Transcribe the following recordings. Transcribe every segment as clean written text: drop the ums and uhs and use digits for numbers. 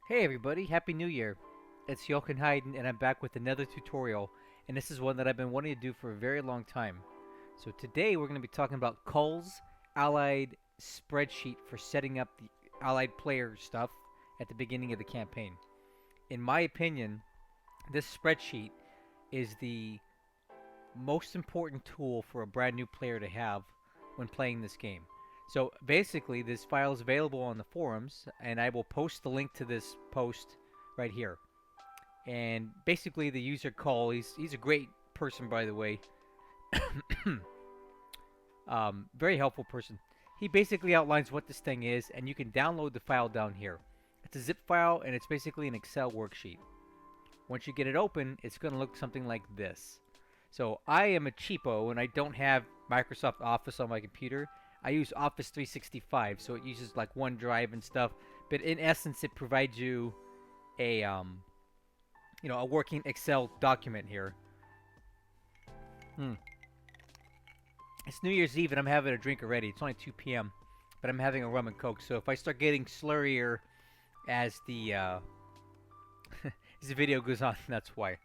Hey everybody, Happy New Year! It's Jochen Hayden and I'm back with another tutorial, and this is one that I've been wanting to do for a very long time. So today we're going to be talking about Kull's Allied spreadsheet for setting up the Allied player stuff at the beginning of the campaign. In my opinion, this spreadsheet is the most important tool for a brand new player to have when playing this game. So basically, this file is available on the forums, and I will post the link to this post right here. And basically, the user Kull, he's a great person, by the way. Very helpful person. He basically outlines what this thing is, and you can download the file down here. It's a zip file, and it's basically an Excel worksheet. Once you get it open, it's going to look something like this. So I am a cheapo, and I don't have Microsoft Office on my computer. I use Office 365, so it uses like OneDrive and stuff. But in essence, it provides you a a working Excel document here. Hmm. It's New Year's Eve, and I'm having a drink already. It's only 2 p.m., but I'm having a rum and coke. So if I start getting slurrier as the as the video goes on, that's why.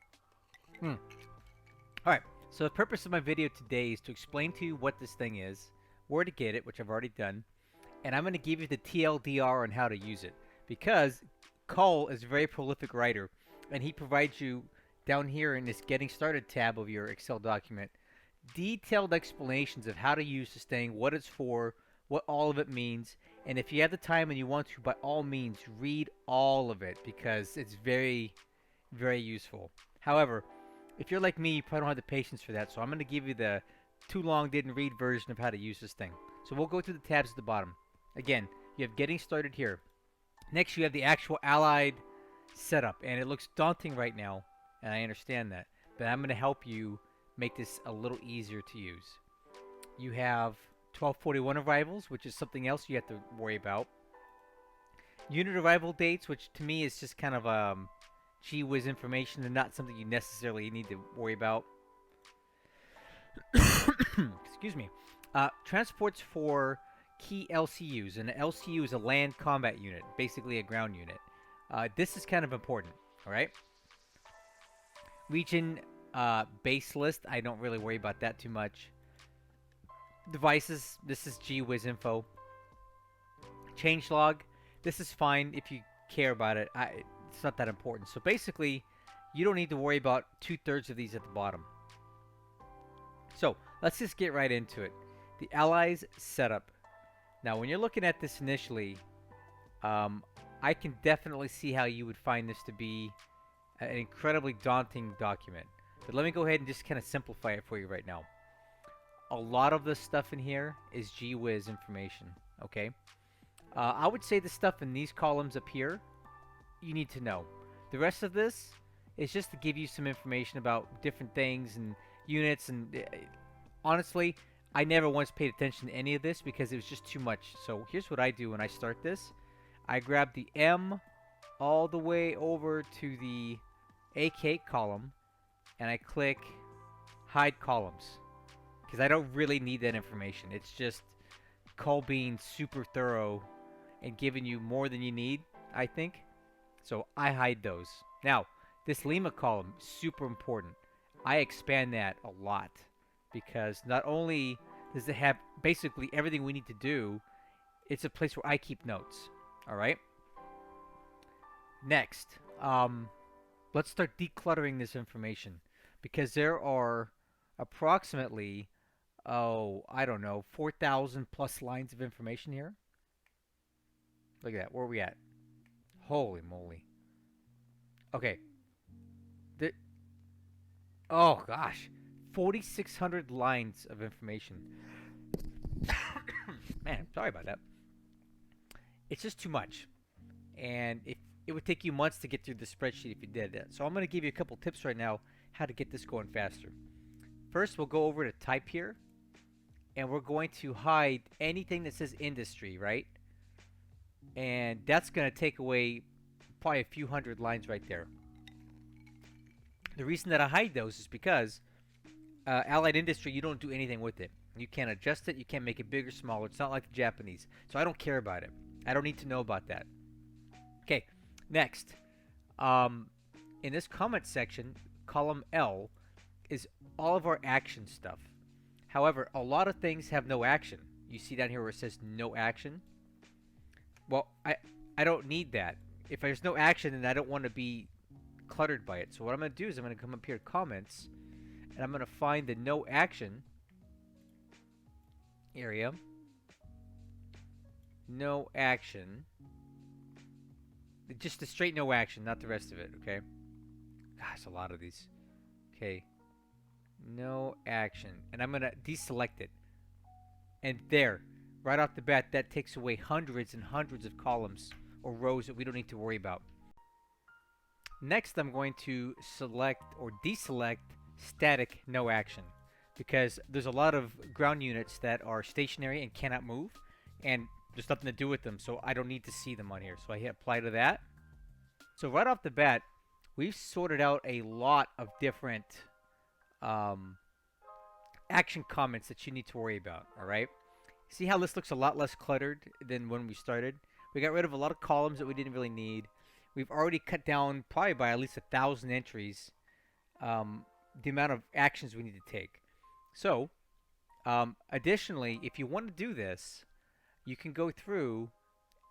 Hmm. All right. So the purpose of my video today is to explain to you what this thing is, where to get it, which I've already done, and I'm going to give you the TLDR on how to use it. Because Kull is a very prolific writer, and he provides you down here in this Getting Started tab of your Excel document detailed explanations of how to use this thing, what it's for, what all of it means, and if you have the time and you want to, by all means, read all of it because it's very, very useful. However, if you're like me, you probably don't have the patience for that, so I'm going to give you the too long didn't read version of how to use this thing. So we'll go through the tabs at the bottom. Again, you have Getting Started here. Next, you have the actual Allied setup, and it looks daunting right now, and I understand that, but I'm going to help you make this a little easier to use. You have 1241 arrivals, which is something else you have to worry about. Unit arrival dates, which to me is just kind of gee whiz information and not something you necessarily need to worry about. Excuse me. Transports for key LCUs, and an LCU is a land combat unit, basically a ground unit. This is kind of important, all right? Region base list, I don't really worry about that too much. Devices, this is gWiz info. Changelog, this is fine if you care about it. It's not that important. So basically, you don't need to worry about 2/3 of these at the bottom. So let's just get right into it. The Allies setup. Now, when you're looking at this initially, I can definitely see how you would find this to be an incredibly daunting document. But let me go ahead and just kind of simplify it for you right now. A lot of the stuff in here is gWiz information, okay? I would say the stuff in these columns up here, you need to know. The rest of this is just to give you some information about different things and units, and honestly, I never once paid attention to any of this because it was just too much. So here's what I do when I start this. I grab the M all the way over to the AK column, and I click Hide Columns because I don't really need that information. It's just Kull being super thorough and giving you more than you need, I think. So I hide those. Now, this Lima column, super important. I expand that a lot because not only does it have basically everything we need to do, it's a place where I keep notes. All right? Next, let's start decluttering this information because there are approximately, I don't know, 4,000 plus lines of information here. Look at that. Where are we at? Holy moly. Okay. The, oh, gosh. 4,600 lines of information. Man, sorry about that. It's just too much. And if it would take you months to get through the spreadsheet if you did that. So I'm going to give you a couple tips right now how to get this going faster. First, we'll go over to type here. And we're going to hide anything that says industry, right? And that's going to take away probably a few hundred lines right there. The reason that I hide those is because Allied Industry, you don't do anything with it. You can't adjust it. You can't make it bigger, smaller. It's not like the Japanese. So I don't care about it. I don't need to know about that. Okay, Next, in this comment section, column L is all of our action stuff. However, a lot of things have no action. You see down here where it says no action? Well, I don't need that. If there's no action, then I don't want to be cluttered by it. So what I'm going to do is I'm going to come up here to comments, and I'm going to find the no action area. No action. Just the straight no action, not the rest of it, okay? Gosh, a lot of these. Okay. No action. And I'm going to deselect it. And there, right off the bat, that takes away hundreds and hundreds of columns or rows that we don't need to worry about. Next, I'm going to select or deselect static no action, because there's a lot of ground units that are stationary and cannot move, and there's nothing to do with them, so I don't need to see them on here. So I hit apply to that. So right off the bat, we've sorted out a lot of different action comments that you need to worry about, all right? See how this looks a lot less cluttered than when we started? We got rid of a lot of columns that we didn't really need. We've already cut down probably by at least 1,000 entries the amount of actions we need to take. So, additionally, if you want to do this, you can go through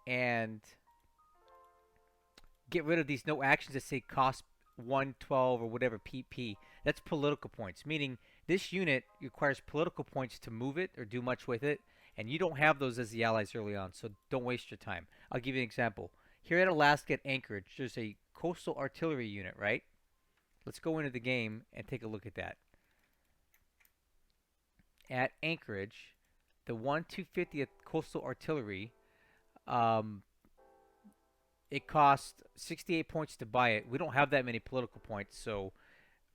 and get rid of these no actions that say cost 112 or whatever PP. That's political points, meaning this unit requires political points to move it or do much with it, and you don't have those as the allies early on, so don't waste your time. I'll give you an example. Here at Alaska at Anchorage, there's a coastal artillery unit, right? Let's go into the game and take a look at that. At Anchorage, the 1/250th Coastal Artillery, it costs 68 points to buy it. We don't have that many political points, so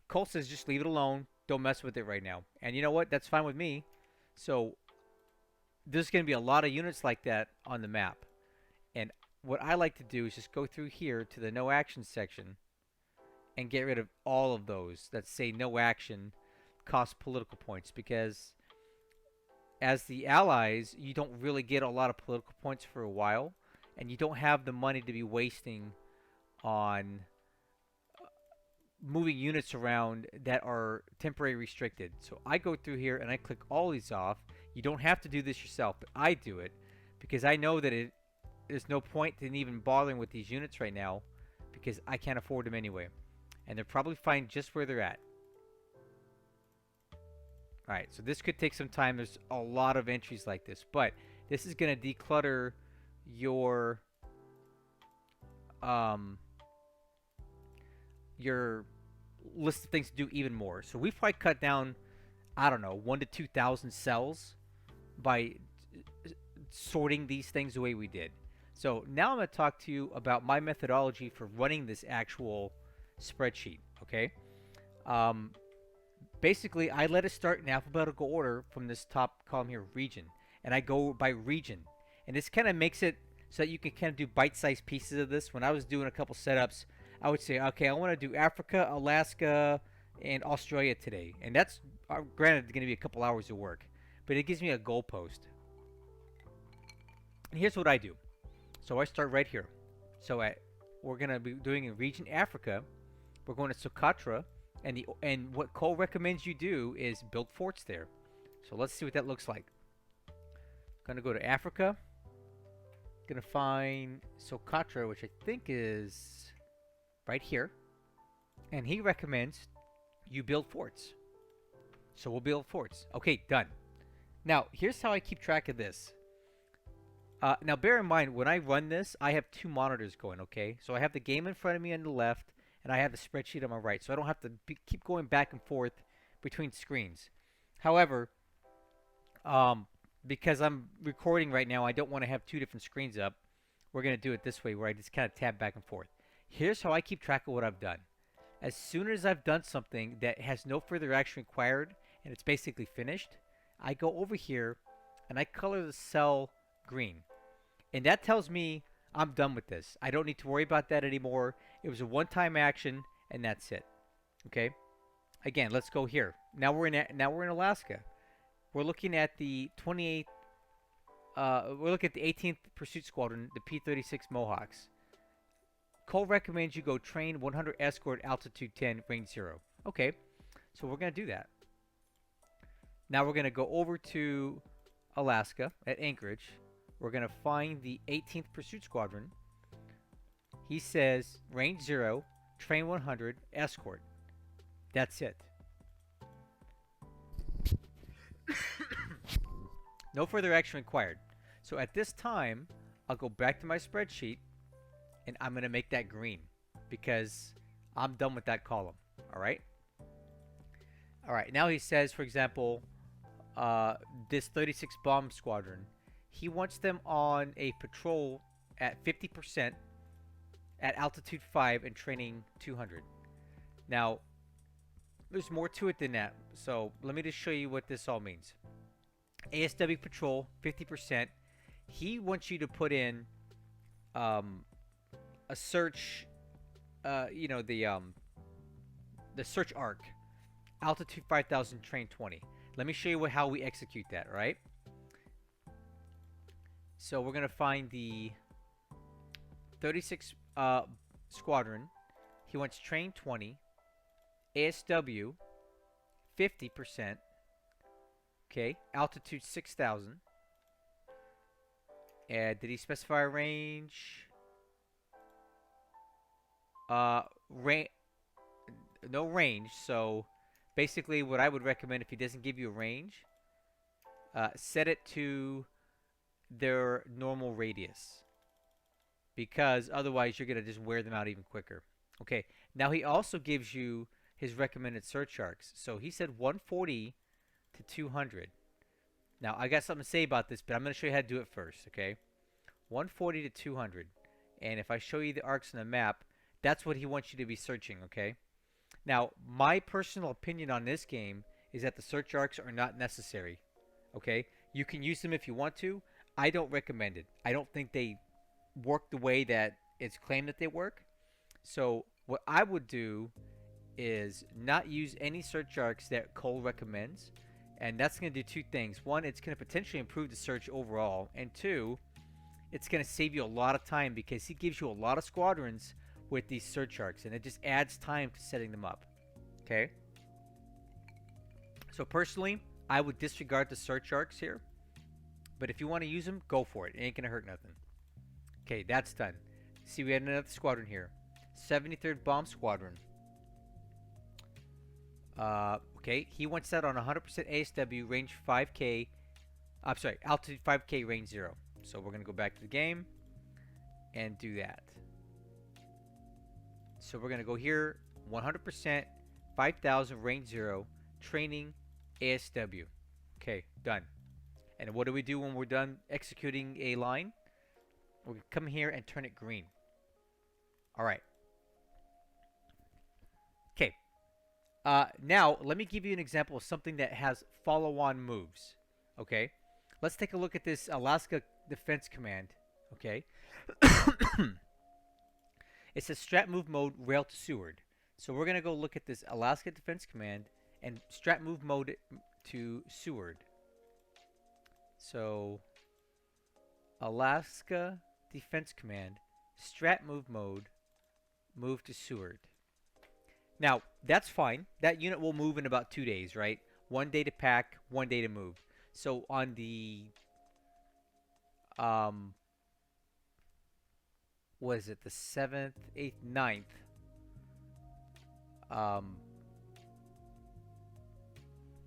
Kull says just leave it alone. Don't mess with it right now. And you know what? That's fine with me. So there's going to be a lot of units like that on the map. And what I like to do is just go through here to the no action section and get rid of all of those that say no action cost political points, because as the allies, you don't really get a lot of political points for a while, and you don't have the money to be wasting on moving units around that are temporary restricted. So I go through here and I click all these off. You don't have to do this yourself, but I do it because I know that there's no point in even bothering with these units right now because I can't afford them anyway. And they're probably fine just where they're at. Alright, so this could take some time. There's a lot of entries like this, but this is going to declutter your list of things to do even more. So we've probably cut down, I don't know, 1,000 to 2,000 cells by sorting these things the way we did. So now I'm going to talk to you about my methodology for running this actual spreadsheet, okay? Basically, I let it start in alphabetical order from this top column here, region. And I go by region. And this kind of makes it so that you can kind of do bite-sized pieces of this. When I was doing a couple setups, I would say, okay, I want to do Africa, Alaska, and Australia today. And that's, granted, going to be a couple hours of work. But it gives me a goalpost. And here's what I do. So I start right here. So we're going to be doing in region Africa. We're going to Socotra. And what Kull recommends you do is build forts there. So let's see what that looks like. Gonna go to Africa. Gonna find Socotra, which I think is right here. And he recommends you build forts. So we'll build forts. Okay, done. Now, here's how I keep track of this. Now, bear in mind, when I run this, I have two monitors going, okay? So I have the game in front of me on the left, and I have the spreadsheet on my right, so I don't have to keep going back and forth between screens. However, because I'm recording right now, I don't want to have two different screens up. We're going to do it this way, where I just kind of tab back and forth. Here's how I keep track of what I've done. As soon as I've done something that has no further action required, and it's basically finished, I go over here, and I color the cell green. And that tells me I'm done with this. I don't need to worry about that anymore. It was a one-time action, and that's it. Okay? Again, let's go here. Now we're in Alaska. We're looking at the 28th. We're looking at the 18th Pursuit Squadron, the P-36 Mohawks. Cole recommends you go train 100 escort altitude 10 range 0. Okay, so we're going to do that. Now we're going to go over to Alaska at Anchorage. We're going to find the 18th Pursuit Squadron. He says range 0, train 100, escort. That's it. No further action required. So at this time, I'll go back to my spreadsheet and I'm going to make that green because I'm done with that column. All right. All right. Now he says, for example, this 36 bomb squadron, he wants them on a patrol at 50% at altitude 5 and training 200. Now, there's more to it than that. So let me just show you what this all means. ASW patrol 50%. He wants you to put in a search, the search arc, altitude 5,000, train 20. Let me show you how we execute that. Right. So we're gonna find the 36 squadron. He wants train 20, ASW 50%. Okay, altitude 6,000. And did he specify a range? No range. So basically, what I would recommend if he doesn't give you a range, set it to their normal radius, because otherwise you're gonna just wear them out even quicker. Okay. Now he also gives you his recommended search arcs. So he said 140 to 200. Now I got something to say about this, but I'm gonna show you how to do it first. Okay. 140 to 200. And if I show you the arcs on the map, that's what he wants you to be searching. Okay. Now my personal opinion on this game is that the search arcs are not necessary. Okay. You can use them if you want to. I don't recommend it. I don't think they work the way that it's claimed that they work. So what I would do is not use any search arcs that Cole recommends. And that's going to do two things. One, it's going to potentially improve the search overall. And two, it's going to save you a lot of time because he gives you a lot of squadrons with these search arcs. And it just adds time to setting them up. Okay? So personally, I would disregard the search arcs here. But if you want to use them, go for it. It ain't going to hurt nothing. Okay, that's done. See, we had another squadron here. 73rd Bomb Squadron. Okay, he wants that on 100% ASW, range 5K. I'm sorry, altitude 5K, range 0. So we're going to go back to the game and do that. So we're going to go here, 100%, 5,000, range 0, training ASW. Okay, done. And what do we do when we're done executing a line? We're going to come here and turn it green. All right. Okay. Now, let me give you an example of something that has follow-on moves. Okay. Let's take a look at this Alaska Defense Command. Okay. It says strat move mode rail to Seward. So we're going to go look at this Alaska Defense Command and strat move mode to Seward. So Alaska Defense Command, strat move mode, move to Seward. Now, that's fine. That unit will move in about 2 days, right? 1 day to pack, 1 day to move. So on the what is it, the 7th, 8th, 9th,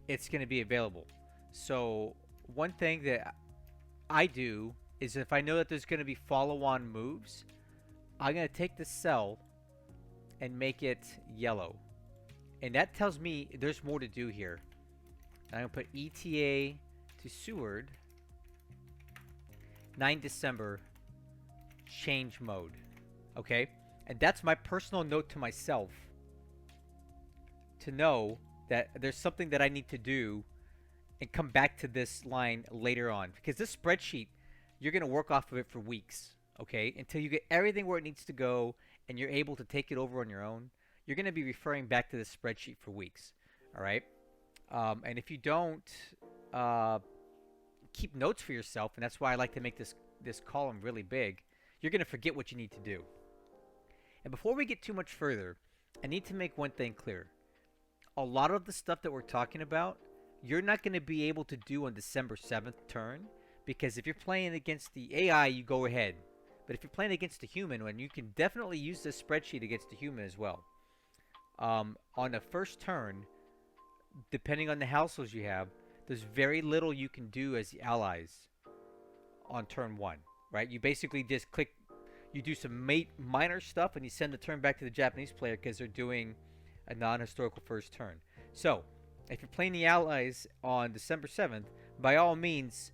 it's going to be available. So one thing that I do is if I know that there's going to be follow-on moves, I'm going to take the cell and make it yellow. And that tells me there's more to do here. And I'm going to put ETA to Seward, 9 December, change mode. Okay? And that's my personal note to myself to know that there's something that I need to do and come back to this line later on. Because this spreadsheet, you're going to work off of it for weeks. Okay? Until you get everything where it needs to go and you're able to take it over on your own. You're going to be referring back to this spreadsheet for weeks. Alright? And if you don't keep notes for yourself, and that's why I like to make this column really big, you're going to forget what you need to do. And before we get too much further, I need to make one thing clear. A lot of the stuff that we're talking about, you're not going to be able to do on December 7th turn, because if you're playing against the AI, you go ahead. But if you're playing against a human, when you can definitely use this spreadsheet against a human as well. On the first turn, depending on the households you have, there's very little you can do as the allies on turn 1, right? You basically just click, you do some minor stuff, and you send the turn back to the Japanese player because they're doing a non-historical first turn. So, if you're playing the allies on December 7th, by all means,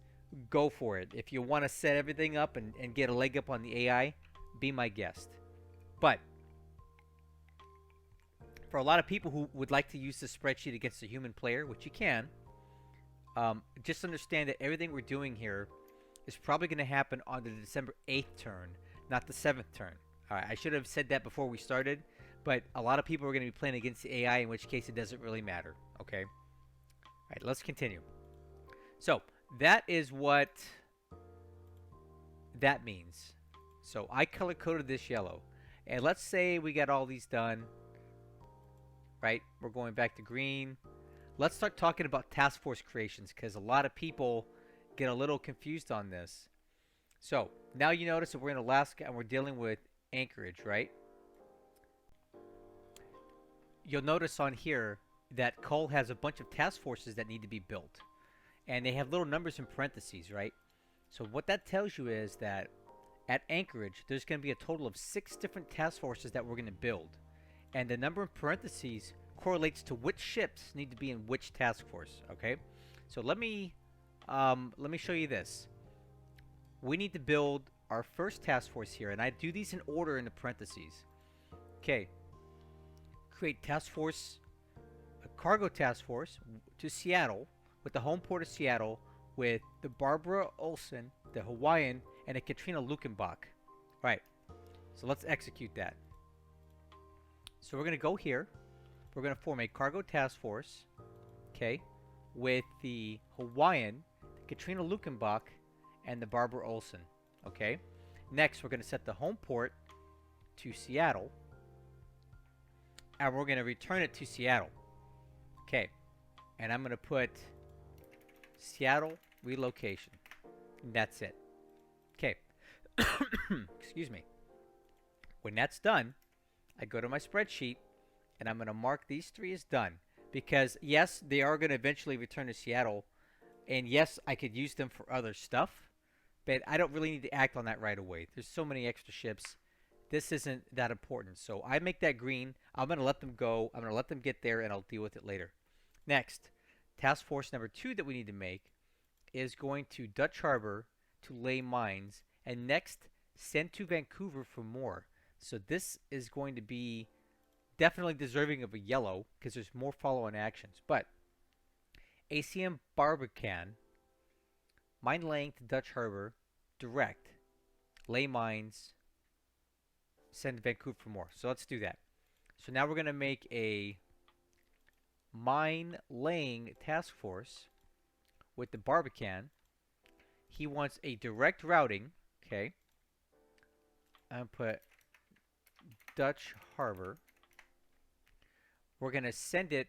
go for it. If you want to set everything up and get a leg up on the AI, be my guest. But for a lot of people who would like to use this spreadsheet against a human player, which you can, just understand that everything we're doing here is probably going to happen on the December 8th turn, not the 7th turn. All right, I should have said that before we started, but a lot of people are going to be playing against the AI, in which case it doesn't really matter, okay? All right, let's continue. So, that is what that means. So, I color-coded this yellow. And let's say we got all these done, right? We're going back to green. Let's start talking about task force creations, because a lot of people get a little confused on this. So, now you notice that we're in Alaska and we're dealing with Anchorage, right? You'll notice on here that Kull has a bunch of task forces that need to be built. And they have little numbers in parentheses, right? So what that tells you is that at Anchorage, there's going to be a total of 6 different task forces that we're going to build. And the number in parentheses correlates to which ships need to be in which task force, okay? So let me show you this. We need to build our first task force here, and I do these in order in the parentheses. Okay. Create task force, a cargo task force to Seattle, with the home port of Seattle, with the Barbara Olsen, the Hawaiian, and a Katrina Lukenbach. Right. So let's execute that. So we're going to go here. We're going to form a cargo task force, okay, with the Hawaiian, the Katrina Lukenbach, and the Barbara Olsen, okay? Next, we're going to set the home port to Seattle, and we're going to return it to Seattle. Okay, and I'm going to put Seattle relocation. And that's it. Okay. Excuse me. When that's done, I go to my spreadsheet, and I'm going to mark these 3 as done. Because, yes, they are going to eventually return to Seattle, and yes, I could use them for other stuff, but I don't really need to act on that right away. There's so many extra ships. This isn't that important. So I make that green. I'm going to let them go. I'm going to let them get there, and I'll deal with it later. Next, task force number 2 that we need to make is going to Dutch Harbor to lay mines, and next, send to Vancouver for more. So this is going to be definitely deserving of a yellow, because there's more follow-on actions. But ACM Barbican, mine laying to Dutch Harbor, direct, lay mines, send to Vancouver for more. So let's do that. So now we're going to make a mine laying task force with the Barbican. He wants a direct routing, okay. I'm going to put Dutch Harbor. We're going to send it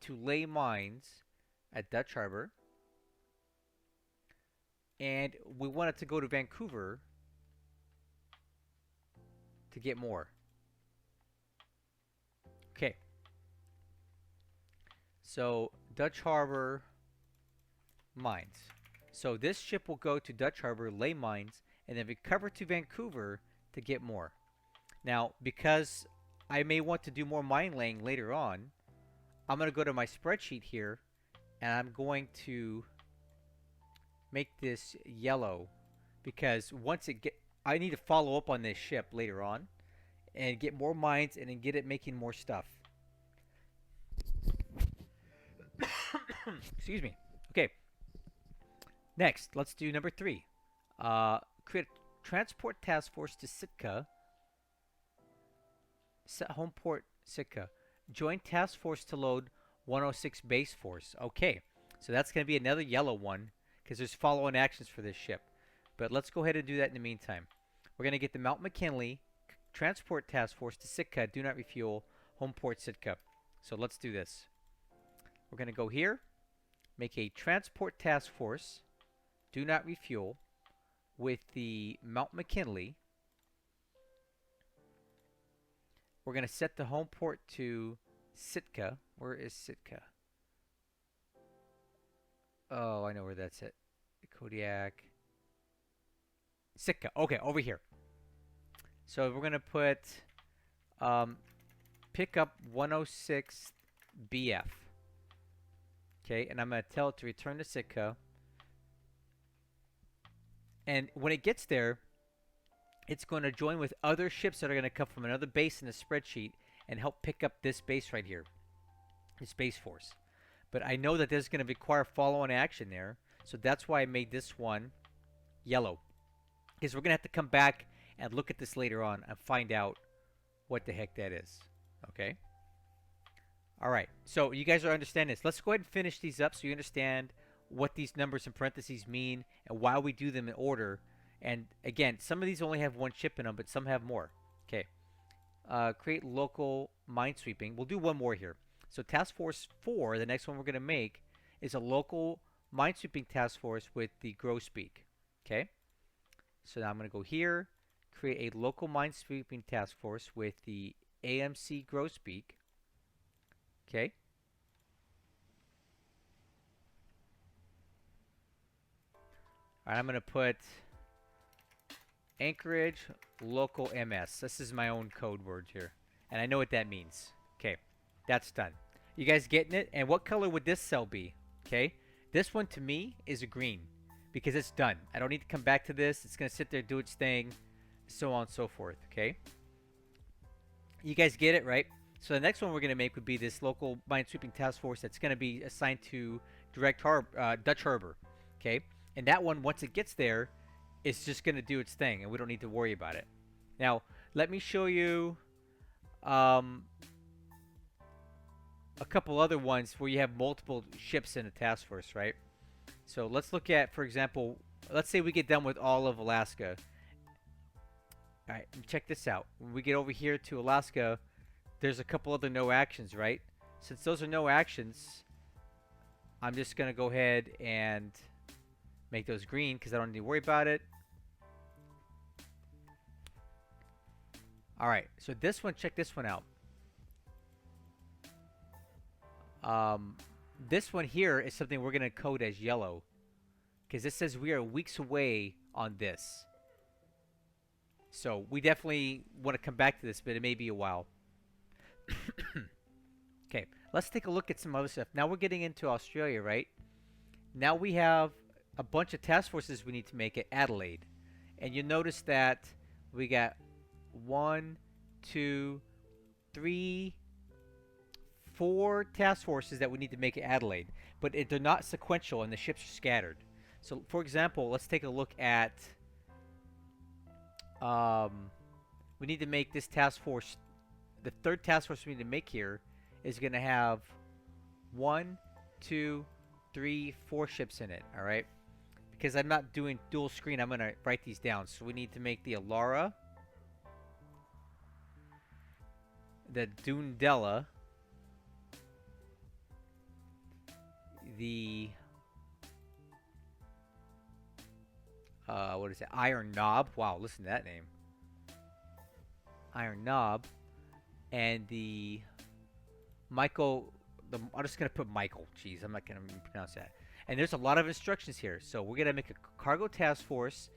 to lay mines at Dutch Harbor. And we want it to go to Vancouver to get more. Okay. So, Dutch Harbor mines. So, this ship will go to Dutch Harbor, lay mines, and then recover to Vancouver to get more. Now, because I may want to do more mine laying later on, I'm going to go to my spreadsheet here, and I'm going to make this yellow, because once it I need to follow up on this ship later on and get more mines and then get it making more stuff. Excuse me. Okay. Next, let's do number 3. Create a transport task force to Sitka. Set home port Sitka. Join task force to load 106 base force. Okay, so that's going to be another yellow one, because there's follow-on actions for this ship. But let's go ahead and do that in the meantime. We're going to get the Mount McKinley transport task force to Sitka, do not refuel, home port Sitka. So let's do this. We're going to go here, make a transport task force, do not refuel, with the Mount McKinley. We're going to set the home port to Sitka. Where is Sitka? Oh, I know where that's at. Kodiak. Sitka. Okay, over here. So we're going to put pick up 106 BF. Okay, and I'm going to tell it to return to Sitka. And when it gets there, it's going to join with other ships that are going to come from another base in the spreadsheet and help pick up this base right here, this base force. But I know that there's going to require follow-on action there, so that's why I made this one yellow. Because we're going to have to come back and look at this later on and find out what the heck that is. Okay? Alright, so you guys are understanding this. Let's go ahead and finish these up so you understand what these numbers in parentheses mean and why we do them in order. And again, some of these only have one ship in them, but some have more. Okay. Create local minesweeping. We'll do one more here. So task force 4, the next one we're going to make, is a local minesweeping task force with the grosbeak. Okay. So now I'm going to go here, create a local minesweeping task force with the AMC grosbeak. Okay. All right, I'm going to put Anchorage local MS. This is my own code word here. And I know what that means. Okay, that's done. You guys getting it? And what color would this cell be? Okay, this one to me is a green because it's done. I don't need to come back to this. It's going to sit there, do its thing, so on and so forth. Okay, you guys get it, right? So the next one we're going to make would be this local minesweeping task force that's going to be assigned to Dutch Harbor. Okay, and that one, once it gets there, it's just going to do its thing, and we don't need to worry about it. Now, let me show you a couple other ones where you have multiple ships in a task force, right? So let's look at, for example, let's say we get done with all of Alaska. All right, check this out. When we get over here to Alaska, there's a couple other no actions, right? Since those are no actions, I'm just going to go ahead and make those green because I don't need to worry about it. All right, so this one, check this one out. This one here is something we're going to code as yellow because it says we are weeks away on this. So we definitely want to come back to this, but it may be a while. Okay, let's take a look at some other stuff. Now we're getting into Australia, right? Now we have a bunch of task forces we need to make at Adelaide. And you notice that we got 1, 2, 3, 4 task forces that we need to make at Adelaide. But they're not sequential and the ships are scattered. So, for example, let's take a look at... we need to make this task force... The third task force we need to make here is going to have 1, 2, 3, 4 ships in it, alright? Because I'm not doing dual screen, I'm going to write these down. So we need to make the Alara, the Dundela, the what is it? Iron Knob. Wow, listen to that name. Iron Knob, and the Michael. I'm just gonna put Michael. Jeez, I'm not gonna pronounce that. And there's a lot of instructions here. So we're gonna make a cargo task force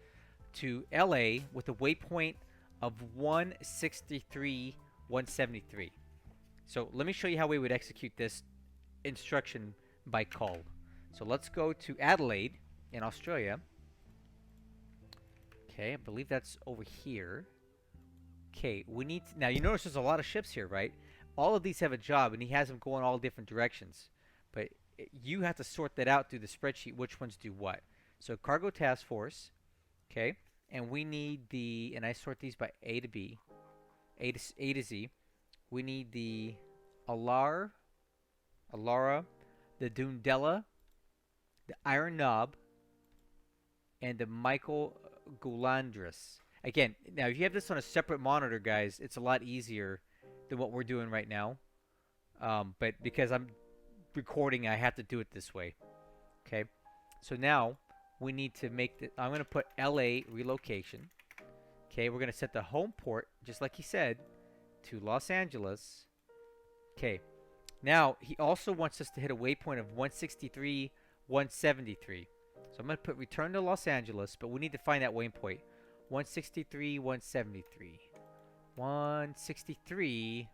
to LA with a waypoint of 163, 173. So let me show you how we would execute this instruction by call. So let's go to Adelaide in Australia. Okay, I believe that's over here. Okay, we need to, now you notice there's a lot of ships here, right? All of these have a job and he has them going all different directions. But you have to sort that out through the spreadsheet, which ones do what. So cargo task force, okay, and we need the, and I sort these by A to B, A to Z. We need the Alara, the Dundela, the Iron Knob, and the Michael Gulandris. Again, now if you have this on a separate monitor, guys, it's a lot easier than what we're doing right now. But because I'm recording, I have to do it this way. Okay. So now we need to make the. I'm going to put LA relocation. Okay. We're going to set the home port, just like he said, to Los Angeles. Okay. Now he also wants us to hit a waypoint of 163, 173. So I'm going to put return to Los Angeles, but we need to find that waypoint. 163, 173. 163.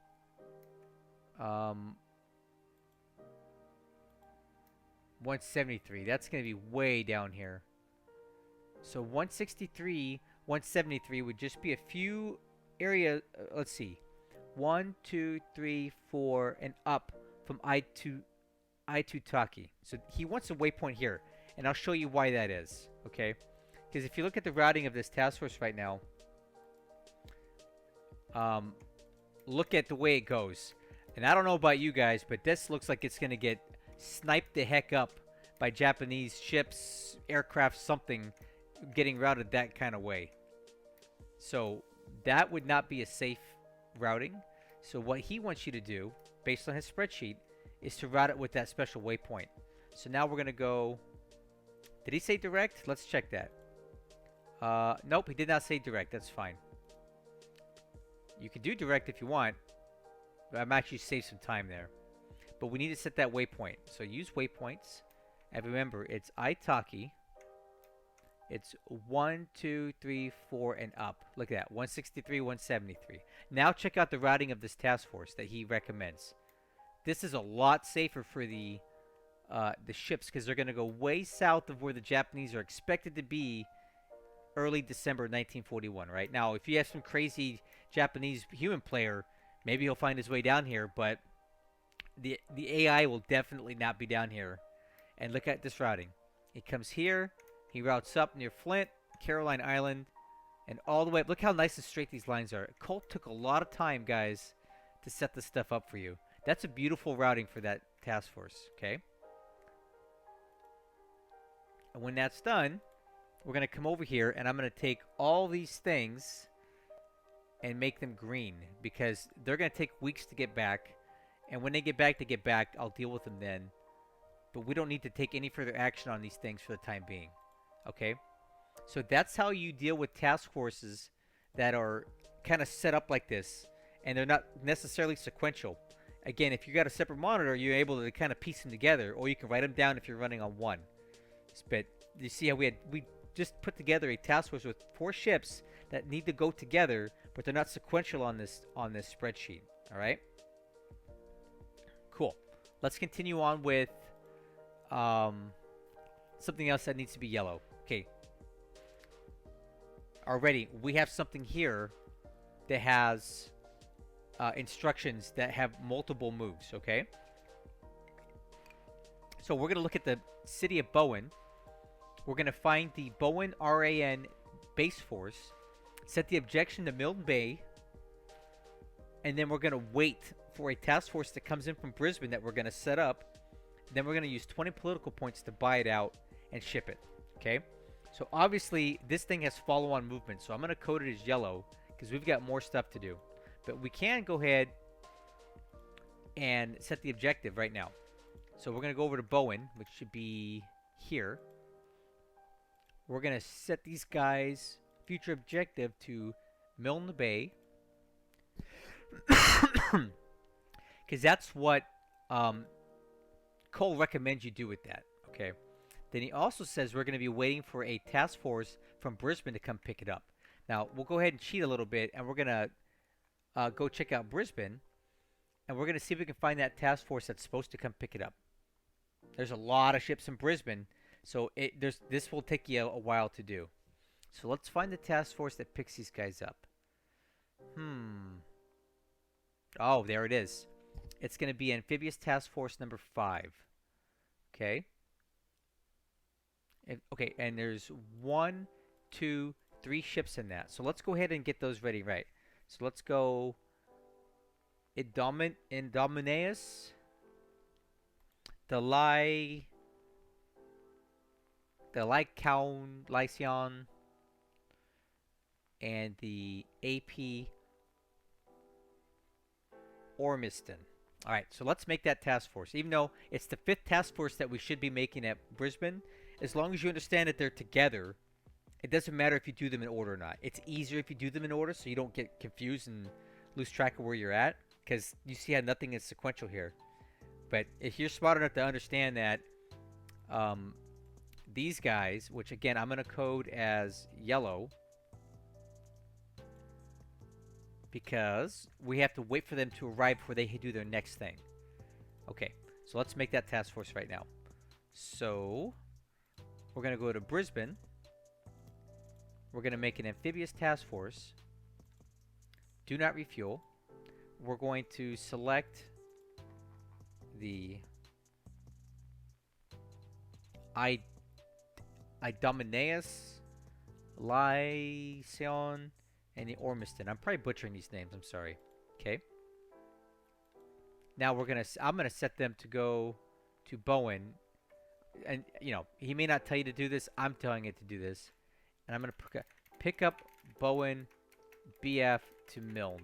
173. That's going to be way down here. So 163, 173 would just be a few area. Let's see. 1, 2, 3, 4, and up from Itutaki. So he wants a waypoint here, and I'll show you why that is. Okay, because if you look at the routing of this task force right now, look at the way it goes. And I don't know about you guys, but this looks like it's gonna get sniped the heck up by Japanese ships, aircraft, something getting routed that kind of way. So that would not be a safe routing. So what he wants you to do, based on his spreadsheet, is to route it with that special waypoint. So now we're gonna go. Did he say direct? Let's check that. Nope, he did not say direct. That's fine. You can do direct if you want, but I'm actually save some time there. But we need to set that waypoint. So use waypoints, and remember it's Itaki. It's 1, 2, 3, 4, and up. Look at that, 163, 173. Now check out the routing of this task force that he recommends. This is a lot safer for the ships because they're going to go way south of where the Japanese are expected to be early December 1941, right? Now, if you have some crazy Japanese human player, maybe he'll find his way down here, but the AI will definitely not be down here. And look at this routing. It comes here, he routes up near Flint, Caroline Island, and all the way up. Look how nice and straight these lines are. Kull took a lot of time, guys, to set this stuff up for you. That's a beautiful routing for that task force, okay? And when that's done, we're going to come over here, and I'm going to take all these things and make them green because they're going to take weeks to get back. And when they get back, I'll deal with them then. But we don't need to take any further action on these things for the time being. Okay? So that's how you deal with task forces that are kind of set up like this. And they're not necessarily sequential. Again, if you got a separate monitor, you're able to kind of piece them together. Or you can write them down if you're running on one. But you see how we just put together a task force with 4 ships that need to go together, but they're not sequential on this spreadsheet. All right? Cool. Let's continue on with something else that needs to be yellow. Okay. Already, we have something here that has instructions that have multiple moves. Okay. So we're going to look at the city of Bowen. We're going to find the Bowen RAN base force, set the objection to Milton Bay, and then we're going to wait for a task force that comes in from Brisbane that we're going to set up. Then we're going to use 20 political points to buy it out and ship it. Okay? So obviously, this thing has follow-on movement, so I'm going to code it as yellow because we've got more stuff to do. But we can go ahead and set the objective right now. So we're going to go over to Bowen, which should be here. We're going to set these guys' future objective to Milne Bay. Because that's what Kull recommends you do with that. Okay. Then he also says we're going to be waiting for a task force from Brisbane to come pick it up. Now, we'll go ahead and cheat a little bit, and we're going to go check out Brisbane. And we're going to see if we can find that task force that's supposed to come pick it up. There's a lot of ships in Brisbane. So this will take you a while to do. So let's find the task force that picks these guys up. Oh, there it is. It's going to be Amphibious Task Force number 5. Okay. Okay, and there's 1, 2, 3 ships in that. So let's go ahead and get those ready, right? So let's go Indomineus, the Lycaon, Lycion, and the AP Ormiston. All right, so let's make that task force. Even though it's the 5th task force that we should be making at Brisbane, as long as you understand that they're together, it doesn't matter if you do them in order or not. It's easier if you do them in order so you don't get confused and lose track of where you're at, because you see how nothing is sequential here. But if you're smart enough to understand that these guys, which again I'm going to code as yellow, because we have to wait for them to arrive before they do their next thing. Okay, so let's make that task force right now. So we're going to go to Brisbane. We're going to make an amphibious task force. Do not refuel. We're going to select the Idomeneus, Lysion, and the Ormiston. I'm probably butchering these names. I'm sorry. Okay. Now I'm gonna set them to go to Bowen, and you know he may not tell you to do this. I'm telling it to do this, and I'm gonna pick up Bowen, BF to Milne,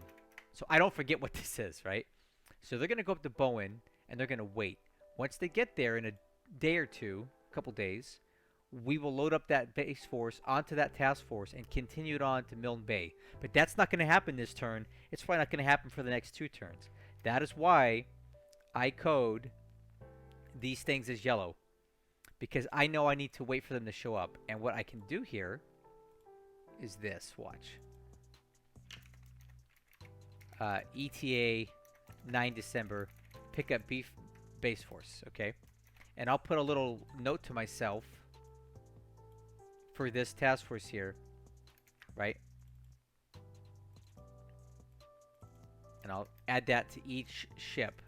so I don't forget what this is, right? So they're gonna go up to Bowen, and they're gonna wait. Once they get there in a day or two, a couple days, we will load up that base force onto that task force and continue it on to Milne Bay. But that's not going to happen this turn. It's probably not going to happen for the next 2 turns. That is why I code these things as yellow, because I know I need to wait for them to show up. And what I can do here is this. Watch. ETA 9 December. Pick up base force. Okay. And I'll put a little note to myself for this task force here, right? And I'll add that to each ship.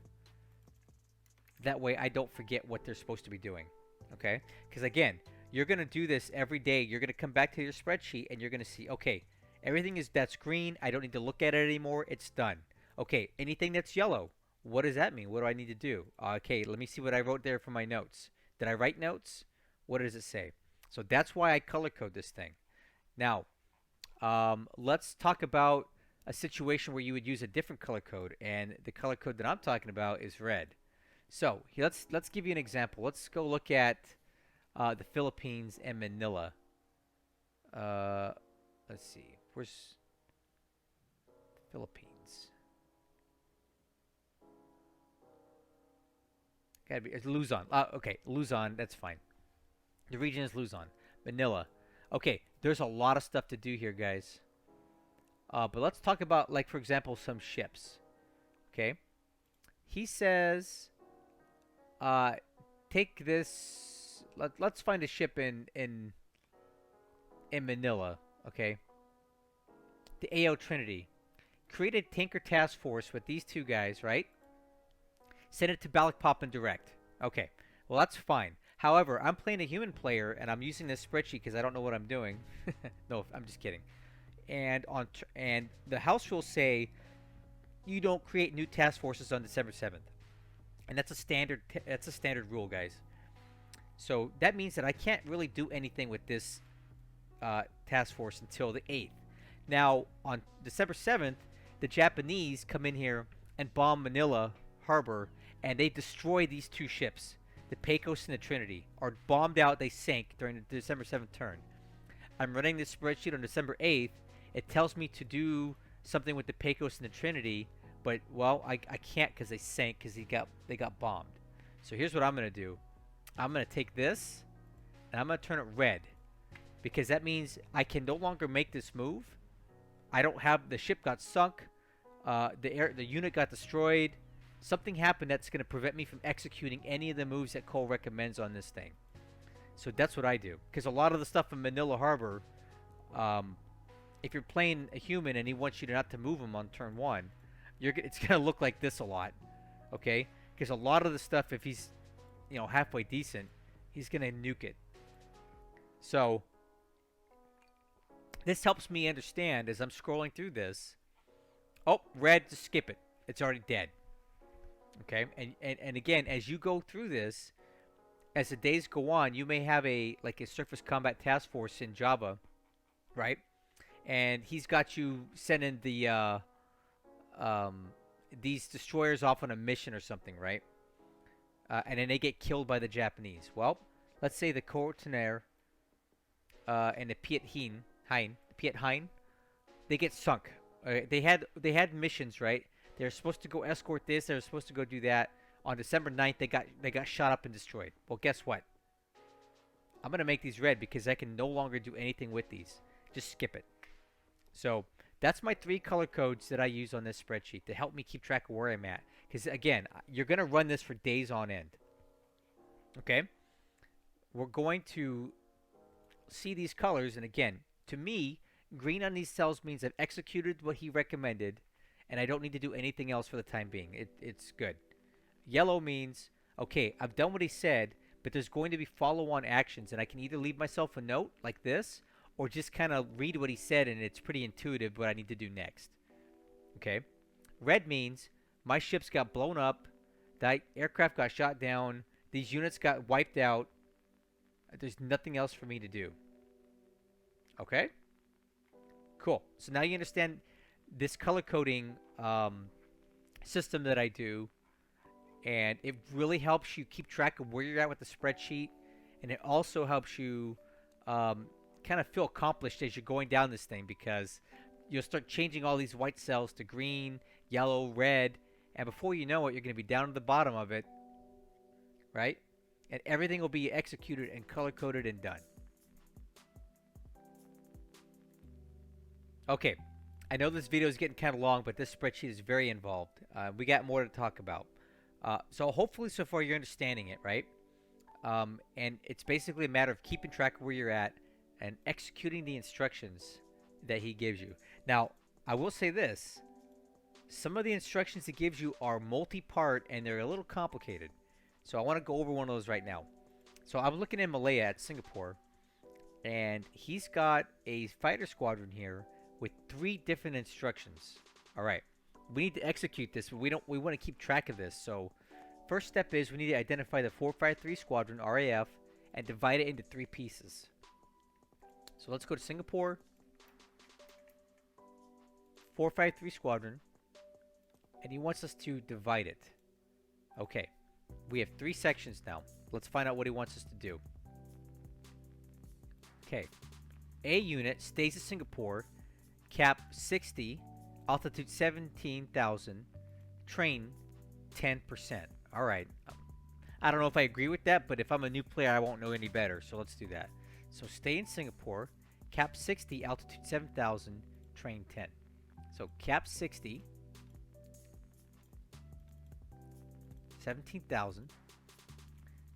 That way I don't forget what they're supposed to be doing, okay? Because again, you're going to do this every day. You're going to come back to your spreadsheet and you're going to see, okay, everything that's green. I don't need to look at it anymore. It's done. Okay, anything that's yellow, what does that mean? What do I need to do? Okay, let me see what I wrote there for my notes. Did I write notes? What does it say? So that's why I color code this thing. Now, let's talk about a situation where you would use a different color code, and the color code that I'm talking about is red. So let's give you an example. Let's go look at the Philippines and Manila. Let's see. Where's Philippines? Gotta be it's Luzon. Okay, Luzon. That's fine. The region is Luzon. Manila. Okay, there's a lot of stuff to do here, guys. But let's talk about, like, for example, some ships. Okay. He says, take this. Let's find a ship in Manila. Okay. The AO Trinity. Create a tanker task force with these 2 guys, right? Send it to Balikpapan direct. Okay. Well, that's fine. However, I'm playing a human player, and I'm using this spreadsheet because I don't know what I'm doing. No, I'm just kidding. And and the house rules say you don't create new task forces on December 7th, and that's a standard rule, guys. So that means that I can't really do anything with this task force until the 8th. Now, on December 7th, the Japanese come in here and bomb Manila Harbor, and they destroy these 2 ships. The Pecos and the Trinity are bombed out. They sank during the December 7th turn. I'm running this spreadsheet on December 8th. It tells me to do something with the Pecos and the Trinity, but, well, I can't because they sank because they got bombed. So here's what I'm going to do. I'm going to take this, and I'm going to turn it red, because that means I can no longer make this move. I don't have the ship got sunk. The unit got destroyed. Something happened that's going to prevent me from executing any of the moves that Kull recommends on this thing. So that's what I do. Because a lot of the stuff in Manila Harbor, if you're playing a human and he wants you not to move him on turn 1, it's going to look like this a lot. Okay? Because a lot of the stuff, if he's halfway decent, he's going to nuke it. So this helps me understand as I'm scrolling through this. Oh, red, just skip it. It's already dead. Okay, and again, as you go through this, as the days go on, you may have a surface combat task force in Java, right? and he's got you sending um, these destroyers off on a mission or something, right? And then they get killed by the Japanese. Well, let's say the Courtenaire and the Piet Hein, they get sunk. They had missions, right? They're supposed to go escort this. They're supposed to go do that. On December 9th, they got shot up and destroyed. Well, guess what? I'm gonna make these red because I can no longer do anything with these. Just skip it. So that's my 3 color codes that I use on this spreadsheet to help me keep track of where I'm at. Because again, you're gonna run this for days on end. Okay? We're going to see these colors, and again, to me, green on these cells means I've executed what he recommended, and I don't need to do anything else for the time being. It's good. Yellow means, okay, I've done what he said, but there's going to be follow-on actions, and I can either leave myself a note like this, or just kind of read what he said, and it's pretty intuitive what I need to do next. Okay? Red means my ships got blown up, the aircraft got shot down, these units got wiped out. There's nothing else for me to do. Okay? Cool. So now you understand this color coding system that I do, and it really helps you keep track of where you're at with the spreadsheet, and it also helps you kind of feel accomplished as you're going down this thing, because you'll start changing all these white cells to green, yellow, red, and before you know it, you're going to be down at the bottom of it, right? And everything will be executed and color-coded and done. Okay, I know this video is getting kind of long, but this spreadsheet is very involved. We got more to talk about. So hopefully so far you're understanding it, right? And it's basically a matter of keeping track of where you're at and executing the instructions that he gives you. Now, I will say this. Some of the instructions he gives you are multi-part and they're a little complicated. So I want to go over one of those right now. So I'm looking in Malaya at Singapore, and he's got a fighter squadron here with 3 different instructions. All right. We need to execute this, but we want to keep track of this. So first step is we need to identify the 453 squadron RAF and divide it into 3 pieces. So let's go to Singapore 453 squadron, and he wants us to divide it. Okay. We have 3 sections now. Let's find out what he wants us to do. Okay. A unit stays at Singapore, cap 60, altitude 17,000, train 10%. All right. I don't know if I agree with that, but if I'm a new player, I won't know any better. So let's do that. So stay in Singapore, cap 60, altitude 7,000, train 10. So cap 60, 17,000,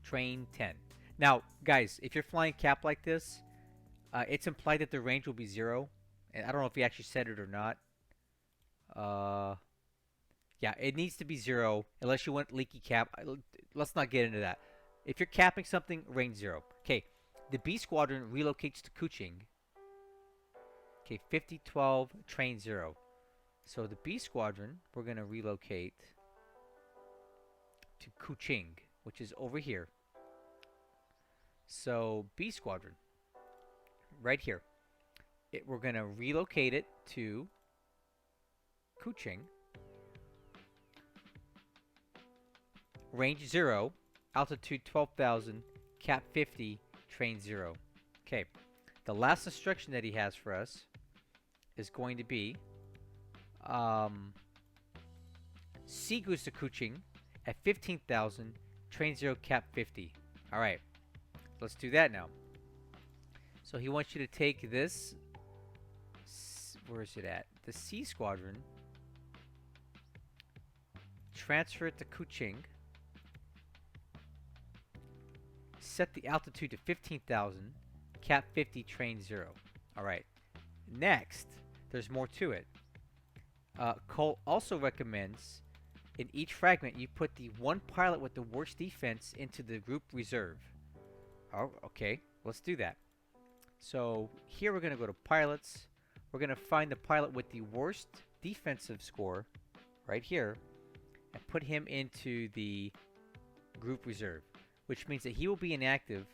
train 10. Now, guys, if you're flying cap like this, it's implied that the range will be 0. And I don't know if he actually said it or not. Yeah, it needs to be 0 unless you want leaky cap. Let's not get into that. If you're capping something, range 0. Okay, the B squadron relocates to Kuching. Okay, 5012, train 0. So the B squadron, we're going to relocate to Kuching, which is over here. So B squadron, right here. We're going to relocate it to Kuching. Range 0, altitude 12,000, cap 50, train 0. Okay, the last instruction that he has for us is going to be C goes to Kuching at 15,000, train 0, cap 50. All right, let's do that now. So he wants you to take this, where is it at? The C squadron, transfer it to Kuching, set the altitude to 15,000, cap 50, train 0. All right, next, there's more to it. Kull also recommends in each fragment you put the one pilot with the worst defense into the group reserve. Oh, okay, let's do that. So here we're going to go to pilots. We're going to find the pilot with the worst defensive score right here and put him into the group reserve, which means that he will be inactive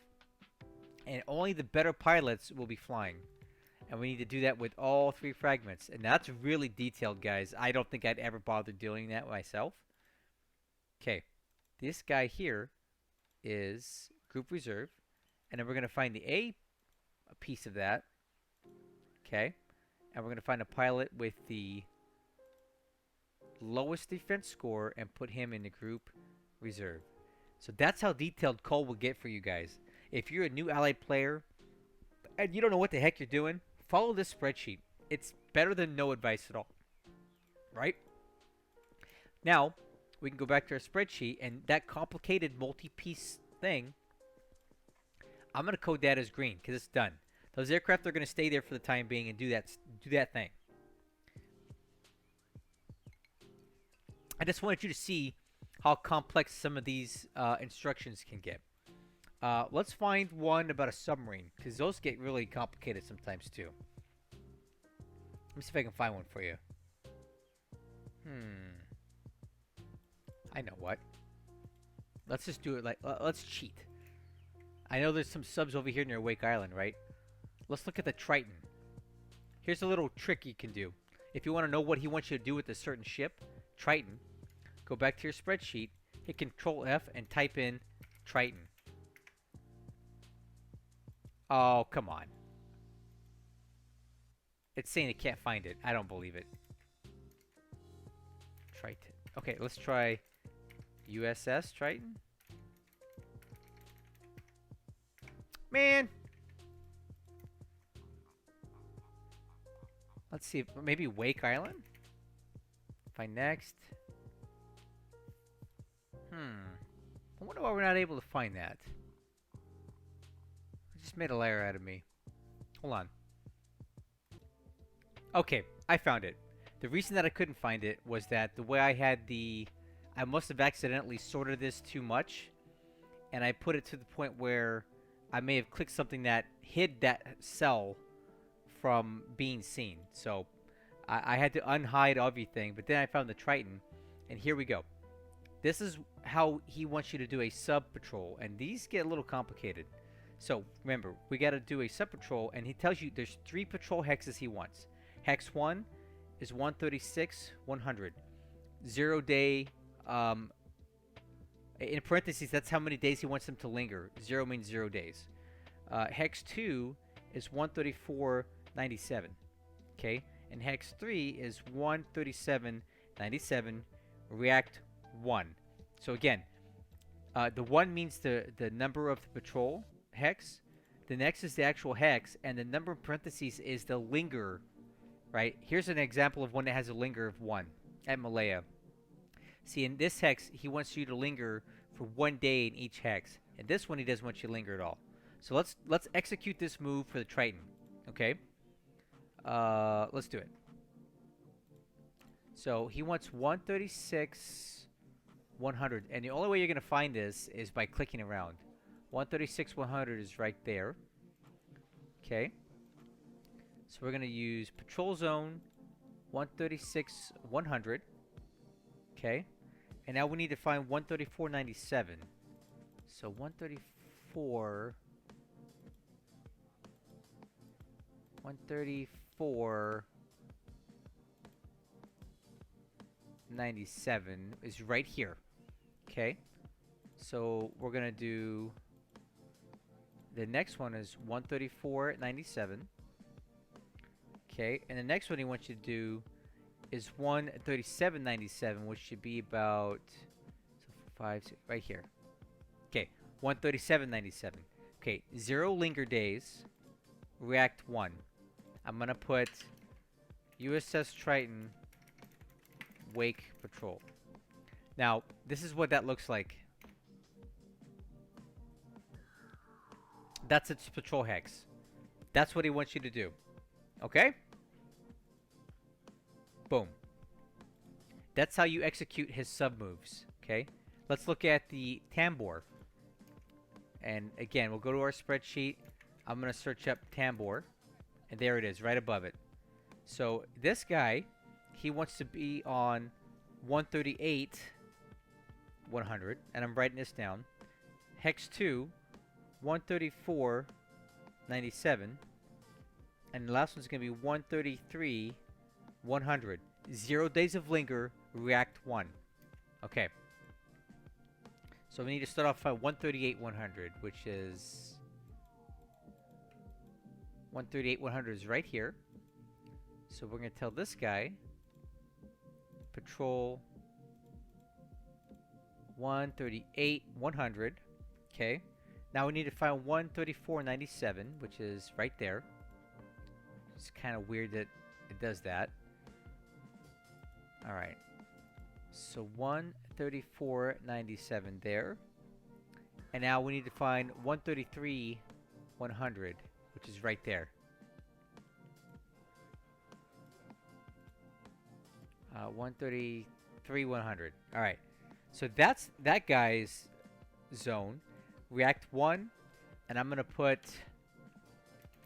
and only the better pilots will be flying. And we need to do that with all 3 fragments. And that's really detailed, guys. I don't think I'd ever bother doing that myself. Okay, this guy here is group reserve. And then we're going to find the A piece of that. Okay, and we're going to find a pilot with the lowest defense score and put him in the group reserve. So that's how detailed Kull will get for you guys. If you're a new allied player and you don't know what the heck you're doing, follow this spreadsheet. It's better than no advice at all. Right? Now, we can go back to our spreadsheet, and that complicated multi-piece thing, I'm going to code that as green because it's done. Those aircraft are going to stay there for the time being and do that thing. I just wanted you to see how complex some of these instructions can get. Let's find one about a submarine, because those get really complicated sometimes too. Let me see if I can find one for you. I know what. Let's just do it like, let's cheat. I know there's some subs over here near Wake Island, right? Let's look at the Triton. Here's a little trick you can do. If you want to know what he wants you to do with a certain ship, Triton, go back to your spreadsheet, hit Control F, and type in Triton. Oh, come on. It's saying it can't find it. I don't believe it. Triton. Okay, let's try USS Triton. Man! Let's see, maybe Wake Island? Find next. I wonder why we're not able to find that. It just made a liar out of me. Hold on. Okay, I found it. The reason that I couldn't find it was that the way I had the... I must have accidentally sorted this too much. And I put it to the point where I may have clicked something that hid that cell from being seen. So I had to unhide everything. But then I found the Triton. And here we go. This is how he wants you to do a sub-patrol. And these get a little complicated. So remember, we got to do a sub-patrol. And he tells you there's 3 patrol hexes he wants. Hex 1 is 136-100. 0 day... in parentheses, that's how many days he wants them to linger. 0 means 0 days. Hex 2 is 134.97. Okay? And Hex 3 is 137.97. React 1. So again, the 1 means the number of the patrol hex. The next is the actual hex. And the number in parentheses is the linger. Right? Here's an example of one that has a linger of 1 at Malaya. See, in this hex, he wants you to linger for 1 day in each hex. And this one, he doesn't want you to linger at all. So let's execute this move for the Triton. Okay? Let's do it. So he wants 136, 100. And the only way you're going to find this is by clicking around. 136, 100 is right there. Okay? So we're going to use Patrol Zone 136, 100. Okay? And now we need to find 134.97. So 134... 134.97 is right here. Okay? So we're going to do... The next one is 134.97. Okay? And the next one he wants you to do is 137.97, which should be about 5, 6, right here. Okay, 137.97. Okay, 0 linger days, react 1. I'm gonna put USS Triton Wake Patrol. Now, this is what that looks like. That's its patrol hex. That's what he wants you to do. Okay? Boom. That's how you execute his sub moves. Okay? Let's look at the Tambor. And again, we'll go to our spreadsheet. I'm going to search up Tambor. And there it is, right above it. So this guy, he wants to be on 138, 100. And I'm writing this down. Hex 2, 134, 97. And the last one's going to be 133, 100. 0 days of linger, react 1. Okay. So we need to start off at 138, 100, which is 138, 100 is right here. So we're going to tell this guy, patrol 138, 100. Okay. Now we need to find 134.97, which is right there. It's kind of weird that it does that. All right. So 134.97 there. And now we need to find 133, 100, which is right there. 133, 100. All right. So that's that guy's zone. React 1. And I'm going to put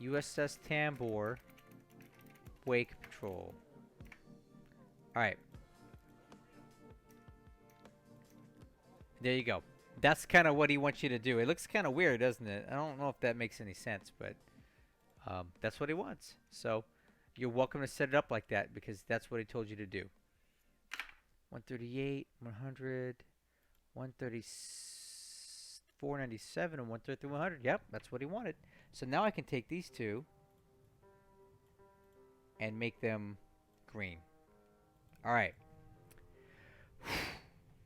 USS Tambor Wake Patrol. All right. There you go. That's kind of what he wants you to do. It looks kind of weird, doesn't it? I don't know if that makes any sense, but that's what he wants. So you're welcome to set it up like that because that's what he told you to do. 138, 100, 134.97, and 133, 100. Yep, that's what he wanted. So now I can take these two and make them green. All right.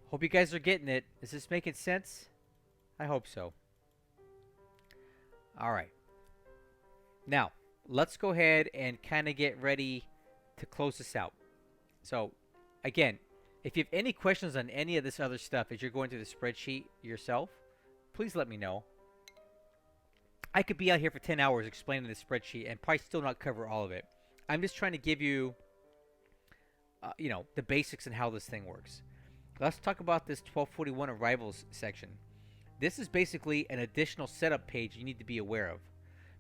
Hope you guys are getting it. Is this making sense? I hope so. All right. Now, let's go ahead and kind of get ready to close this out. So, again, if you have any questions on any of this other stuff as you're going through the spreadsheet yourself, please let me know. I could be out here for 10 hours explaining the spreadsheet and probably still not cover all of it. I'm just trying to give you, the basics and how this thing works. Let's talk about this 1241 arrivals section. This is basically an additional setup page you need to be aware of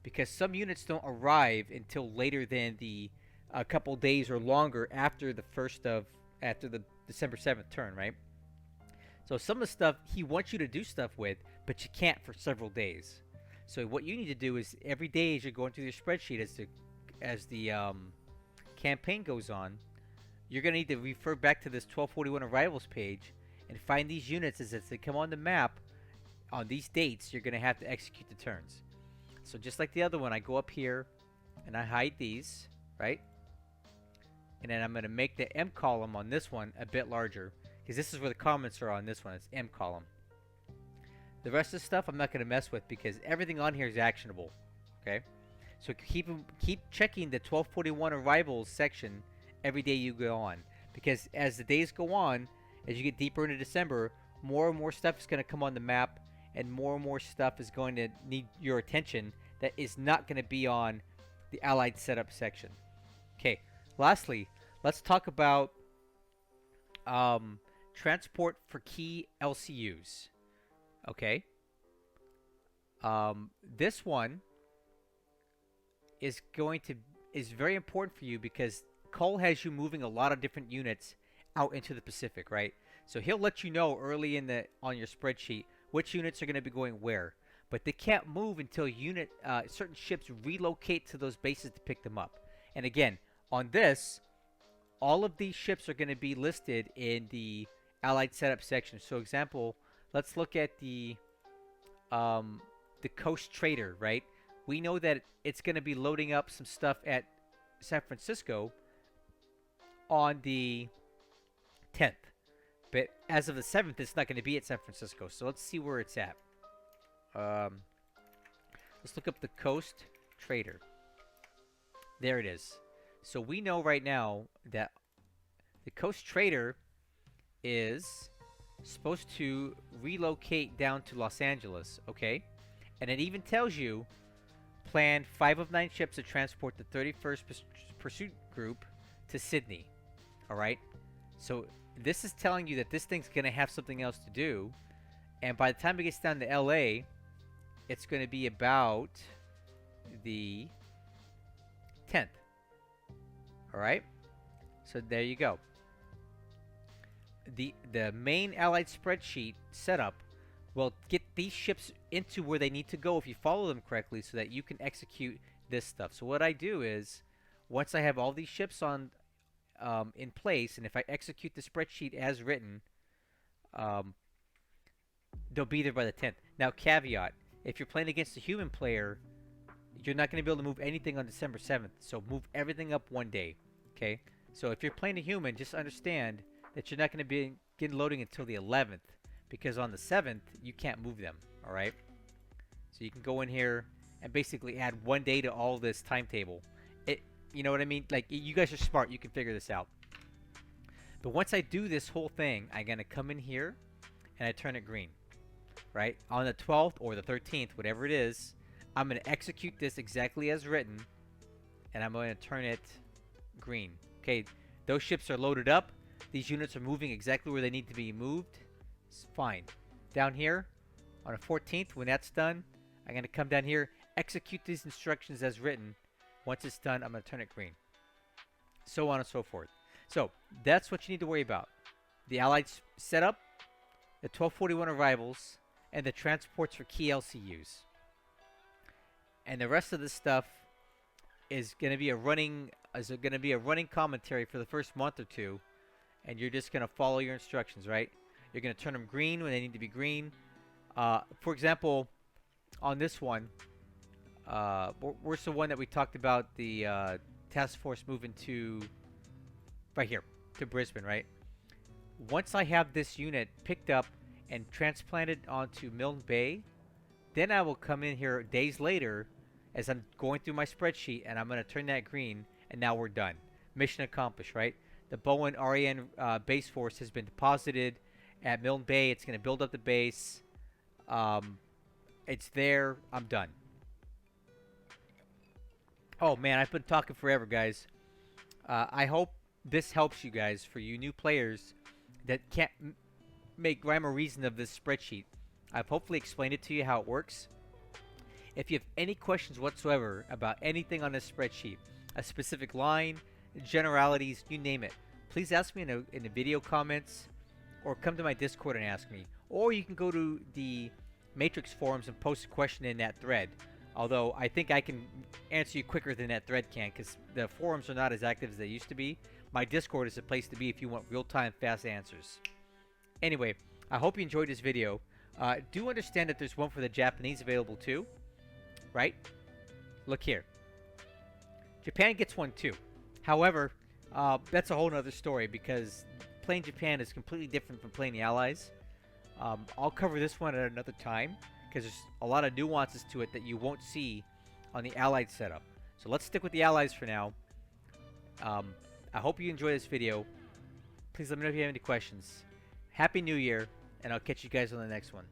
because some units don't arrive until later than the couple days or longer after the December 7th turn, right? So some of the stuff he wants you to do stuff with, but you can't for several days. So what you need to do is every day as you're going through your spreadsheet as the campaign goes on, you're going to need to refer back to this 1241 arrivals page and find these units as they come on the map on these dates. You're going to have to execute the turns. So just like the other one, I go up here and I hide these, right? And then I'm going to make the M column on this one a bit larger because this is where the comments are on this one. It's M column. The rest of the stuff I'm not going to mess with because everything on here is actionable. Okay? So keep checking the 1241 arrivals section every day you go on, because as the days go on, as you get deeper into December, more and more stuff is going to come on the map and more stuff is going to need your attention that is not going to be on the Allied setup section. Okay, lastly, let's talk about transport for key LCUs. Okay, this one is very important for you because Kull has you moving a lot of different units out into the Pacific, right? So he'll let you know early on your spreadsheet which units are going to be going where, but they can't move until certain ships relocate to those bases to pick them up. And again, on this, all of these ships are going to be listed in the Allied setup section. So, example, let's look at the Coast Trader, right? We know that it's going to be loading up some stuff at San Francisco on the 10th. But as of the 7th, it's not going to be at San Francisco. So let's see where it's at. Let's look up the Coast Trader. There it is. So we know right now that the Coast Trader is supposed to relocate down to Los Angeles, okay? And it even tells you plan 5 of 9 ships to transport the 31st Pursuit Group to Sydney. All right? So this is telling you that this thing's going to have something else to do. And by the time it gets down to LA, it's going to be about the 10th. All right? So there you go. The main Allied spreadsheet setup will get these ships into where they need to go if you follow them correctly so that you can execute this stuff. So what I do is, once I have all these ships on in place, and if I execute the spreadsheet as written, um, they'll be there by the 10th. Now, caveat, if you're playing against a human player, you're not going to be able to move anything on December 7th, so move everything up one day, okay? So if you're playing a human, just understand that you're not going to be getting loading until the 11th, because on the 7th, you can't move them, all right? So you can go in here and basically add one day to all this timetable. You know what I mean? Like, you guys are smart. You can figure this out. But once I do this whole thing, I'm going to come in here and I turn it green, right? On the 12th or the 13th, whatever it is, I'm going to execute this exactly as written, and I'm going to turn it green. Okay, those ships are loaded up. These units are moving exactly where they need to be moved. It's fine. Down here, on the 14th, when that's done, I'm going to come down here, execute these instructions as written. Once it's done, I'm going to turn it green. So on and so forth. So, that's what you need to worry about. The Allied setup, the 1241 arrivals, and the transports for key LCUs. And the rest of this stuff is going to be a running commentary for the first month or two, and you're just going to follow your instructions, right? You're going to turn them green when they need to be green. For example, on this one, where's the one that we talked about, the task force moving to right here to Brisbane, right? Once I have this unit picked up and transplanted onto Milne Bay, then I will come in here days later as I'm going through my spreadsheet, and I'm going to turn that green, and now we're done. Mission accomplished, right? The Bowen RAN base force has been deposited at Milne Bay. It's going to build up the base. It's there. I'm done. Oh, man, I've been talking forever, guys. I hope this helps you guys, for you new players that can't make rhyme or reason of this spreadsheet. I've hopefully explained it to you how it works. If you have any questions whatsoever about anything on this spreadsheet, a specific line, generalities, you name it, please ask me in the video comments, or come to my Discord and ask me. Or you can go to the Matrix forums and post a question in that thread. Although I think I can answer you quicker than that thread can, because the forums are not as active as they used to be. My Discord is the place to be if you want real-time, fast answers. Anyway, I hope you enjoyed this video. Do understand that there's one for the Japanese available too, right? Look here. Japan gets one too. However, that's a whole nother story, because playing Japan is completely different from playing the Allies. I'll cover this one at another time, because there's a lot of nuances to it that you won't see on the Allied setup. So let's stick with the Allies for now. I hope you enjoy this video. Please let me know if you have any questions. Happy New Year, and I'll catch you guys on the next one.